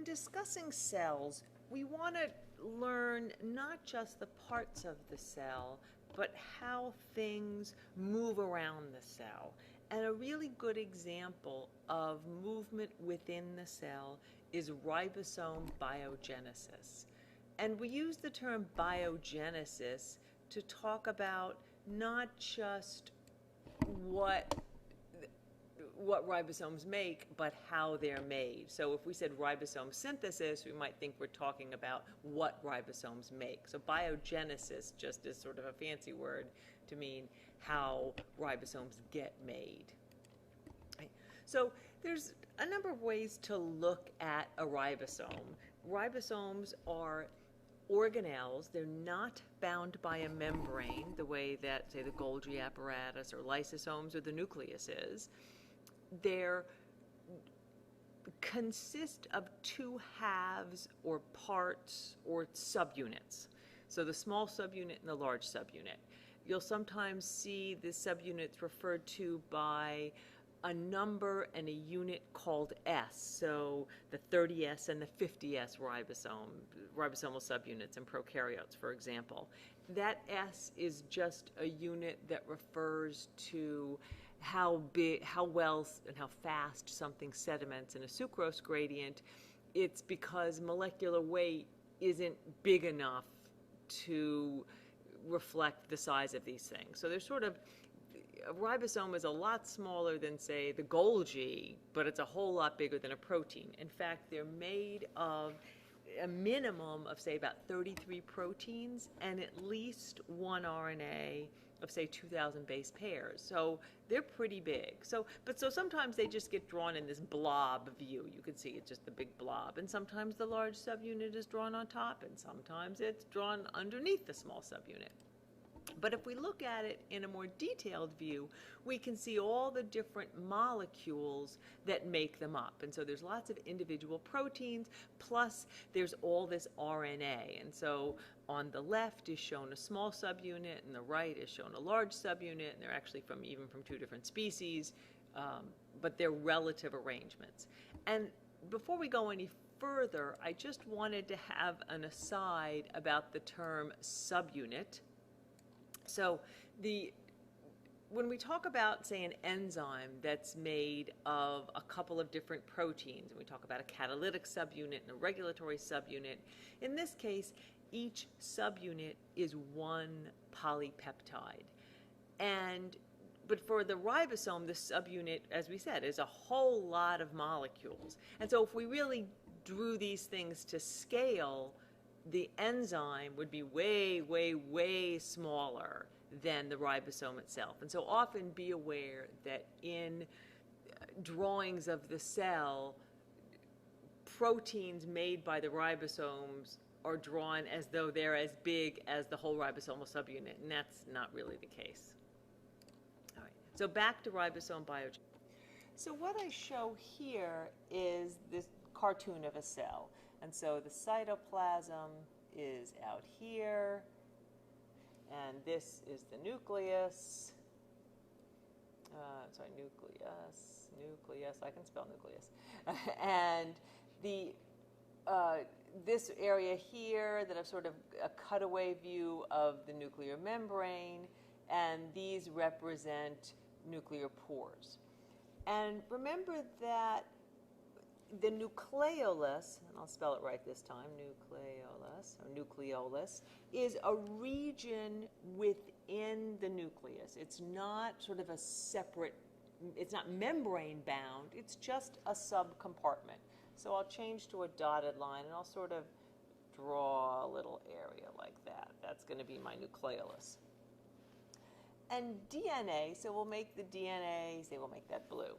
in discussing cells, we want to learn not just the parts of the cell, but how things move around the cell. And a really good example of movement within the cell is ribosome biogenesis. And we use the term biogenesis to talk about not just what what ribosomes make, but how they're made. So if we said ribosome synthesis, we might think we're talking about what ribosomes make. So biogenesis just is sort of a fancy word to mean how ribosomes get made. Right? So there's a number of ways to look at a ribosome. Ribosomes are organelles. They're not bound by a membrane the way that, say, the Golgi apparatus or lysosomes or the nucleus is. They're consist of two halves or parts or subunits. So the small subunit and the large subunit. You'll sometimes see the subunits referred to by a number and a unit called S. So the 30S and the 50S ribosomal subunits in prokaryotes, for example. That S is just a unit that refers to how big, how well, and how fast something sediments in a sucrose gradient. It's because molecular weight isn't big enough to reflect the size of these things. So there's sort of, a ribosome is a lot smaller than, say, the Golgi, but it's a whole lot bigger than a protein. In fact, they're made of a minimum of, say, about 33 proteins and at least one RNA of, say, 2,000 base pairs. So they're pretty big. So sometimes they just get drawn in this blob view. You can see it's just the big blob. And sometimes the large subunit is drawn on top, and sometimes it's drawn underneath the small subunit. But if we look at it in a more detailed view, we can see all the different molecules that make them up. And so there's lots of individual proteins, plus there's all this RNA. And so on the left is shown a small subunit, and the right is shown a large subunit, and they're actually even from two different species, but they're relative arrangements. And before we go any further, I just wanted to have an aside about the term subunit. So when we talk about, say, an enzyme that's made of a couple of different proteins, and we talk about a catalytic subunit and a regulatory subunit, in this case, each subunit is one polypeptide. But for the ribosome, the subunit, as we said, is a whole lot of molecules. And so if we really drew these things to scale, the enzyme would be way, way, way smaller than the ribosome itself. And so often be aware that in drawings of the cell, proteins made by the ribosomes are drawn as though they're as big as the whole ribosomal subunit, and that's not really the case. All right, so back to ribosome biogenesis. So what I show here is this cartoon of a cell. And so the cytoplasm is out here, and this is the nucleus. Nucleus, I can spell nucleus. And this area here that I've sort of a cutaway view of the nuclear membrane, and these represent nuclear pores. And remember that the nucleolus, and I'll spell it right this time, nucleolus, is a region within the nucleus. It's not sort of a separate, it's not membrane bound, it's just a subcompartment. So I'll change to a dotted line, and I'll sort of draw a little area like that. That's going to be my nucleolus. And DNA, so we'll make the DNA, say we'll make that blue.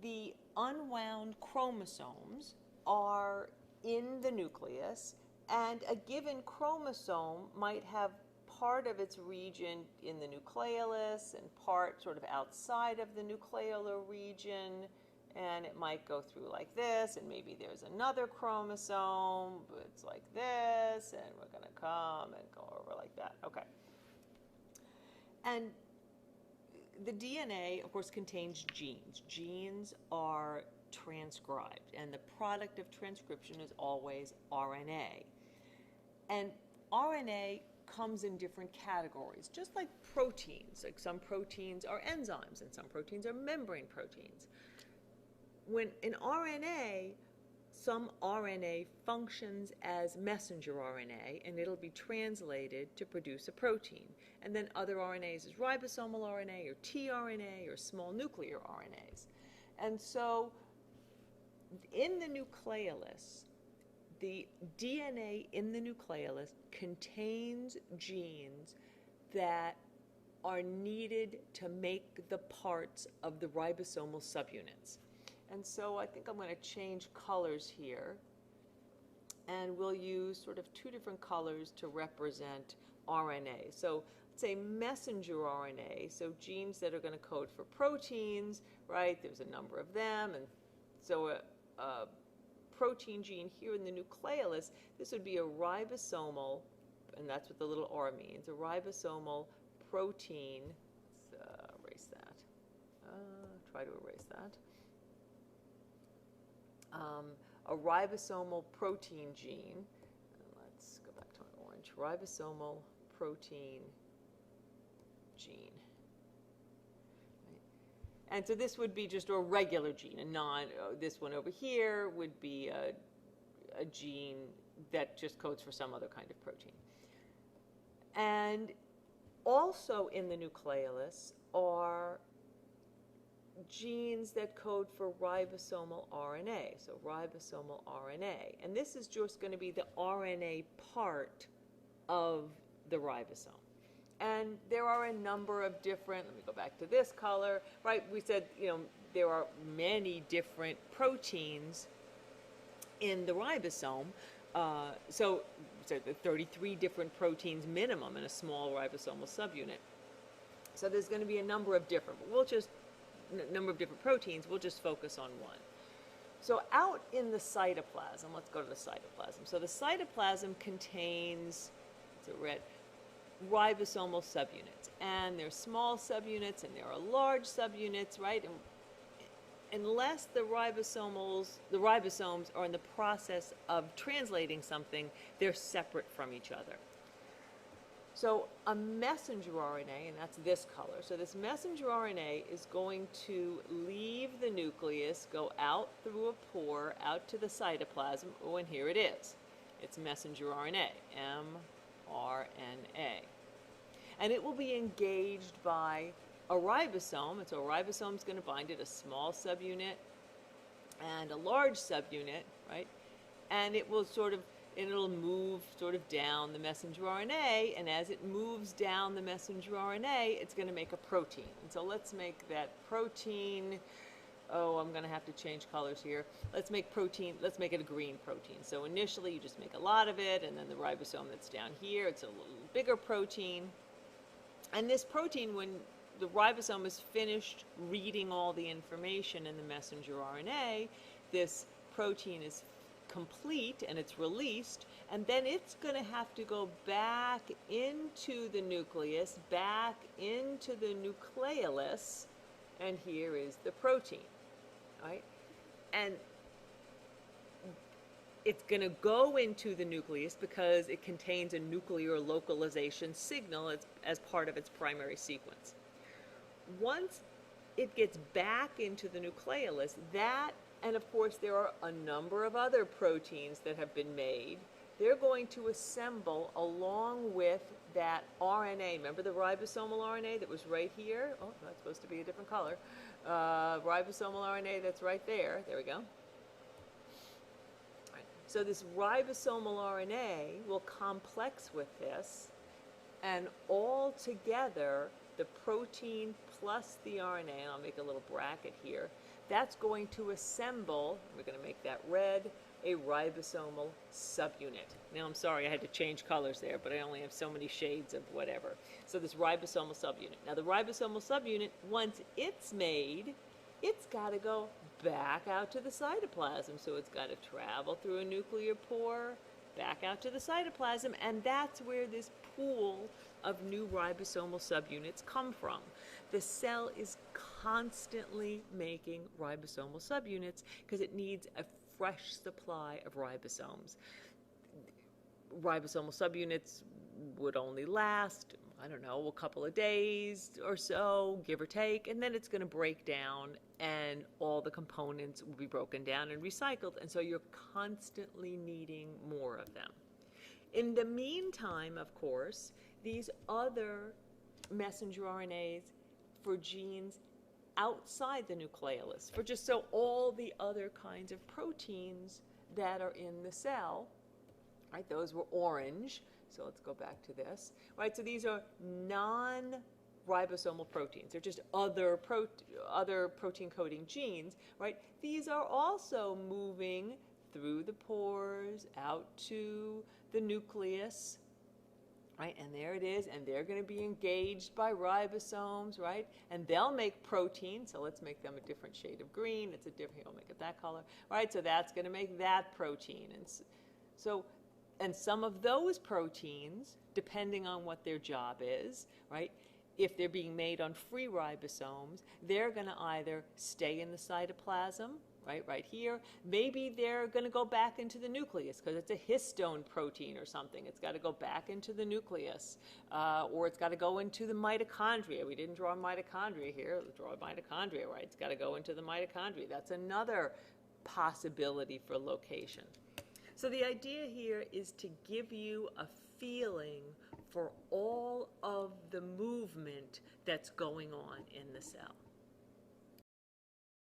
The unwound chromosomes are in the nucleus, and a given chromosome might have part of its region in the nucleolus and part sort of outside of the nucleolar region, and it might go through like this, and maybe there's another chromosome, but it's like this, and we're going to come and go over like that. Okay. And the DNA, of course, contains genes. Genes are transcribed, and the product of transcription is always RNA. And RNA comes in different categories, just like proteins. Like some proteins are enzymes and some proteins are membrane proteins. When in RNA, some RNA functions as messenger RNA, and it'll be translated to produce a protein. And then other RNAs is ribosomal RNA or tRNA or small nuclear RNAs. And so in the nucleolus, the DNA in the nucleolus contains genes that are needed to make the parts of the ribosomal subunits. And so I think I'm going to change colors here, and we'll use sort of two different colors to represent RNA. So let's say messenger RNA, so genes that are going to code for proteins, right? There's a number of them, and so a protein gene here in the nucleolus, this would be a ribosomal, and that's what the little R means, a ribosomal protein. Let's erase that. Try to erase that. A ribosomal protein gene. Let's go back to my orange. Ribosomal protein gene. Right. And so this would be just a regular gene, this one over here would be a gene that just codes for some other kind of protein. And also in the nucleolus are genes that code for ribosomal RNA, so ribosomal RNA. And this is just going to be the RNA part of the ribosome. And there are a number of different, let me go back to this color, right? We said, there are many different proteins in the ribosome. So there are 33 different proteins minimum in a small ribosomal subunit. So there's going to be a number of different, but we'll just proteins, we'll just focus on one. So out in the cytoplasm, let's go to the cytoplasm. So the cytoplasm contains, it's a red, ribosomal subunits. And there are small subunits and there are large subunits, right? And unless the ribosomes are in the process of translating something, they're separate from each other. So a messenger RNA, and that's this color, so this messenger RNA is going to leave the nucleus, go out through a pore, out to the cytoplasm, oh, and here it is. It's messenger RNA, mRNA. And it will be engaged by a ribosome, and so a ribosome is going to bind it, a small subunit and a large subunit, right? And it will it'll move sort of down the messenger RNA, and as it moves down the messenger RNA, it's going to make a protein. And so let's make that protein, I'm going to have to change colors here. Let's make it a green protein. So initially you just make a lot of it, and then the ribosome that's down here, it's a little bigger protein. And this protein, when the ribosome is finished reading all the information in the messenger RNA, this protein is complete and it's released, and then it's going to have to go back into the nucleus, back into the nucleolus, and here is the protein, right? And it's going to go into the nucleus because it contains a nuclear localization signal as part of its primary sequence. Once it gets back into the nucleolus, and of course there are a number of other proteins that have been made, they're going to assemble along with that RNA. Remember the ribosomal RNA that was right here? Oh, that's supposed to be a different color. Ribosomal RNA that's right there. There we go. So this ribosomal RNA will complex with this, and all together, the protein plus the RNA, and I'll make a little bracket here, that's going to assemble, we're going to make that red, a ribosomal subunit. Now, I'm sorry, I had to change colors there, but I only have so many shades of whatever. So this ribosomal subunit. Now, the ribosomal subunit, once it's made, it's got to go back out to the cytoplasm. So it's got to travel through a nuclear pore, back out to the cytoplasm, and that's where this pool of new ribosomal subunits come from. The cell is constantly making ribosomal subunits because it needs a fresh supply of ribosomes. Ribosomal subunits would only last, I don't know, a couple of days or so, give or take, and then it's going to break down and all the components will be broken down and recycled, and so you're constantly needing more of them. In the meantime, of course, these other messenger RNAs for genes outside the nucleolus, for just so all the other kinds of proteins that are in the cell, right, those were orange. So let's go back to this, right? So these are non-ribosomal proteins. They're just other protein-coding genes, right? These are also moving through the pores out to the nucleus, right? And there it is, and they're going to be engaged by ribosomes, right? And they'll make protein, so let's make them a different shade of green. It's a different, we'll make it that color, right? So that's going to make that protein. And some of those proteins, depending on what their job is, right, if they're being made on free ribosomes, they're going to either stay in the cytoplasm, right here. Maybe they're going to go back into the nucleus because it's a histone protein or something. It's got to go back into the nucleus, or it's got to go into the mitochondria. We didn't draw mitochondria here. Let's draw mitochondria, right? It's got to go into the mitochondria. That's another possibility for location. So the idea here is to give you a feeling for all of the movement that's going on in the cell.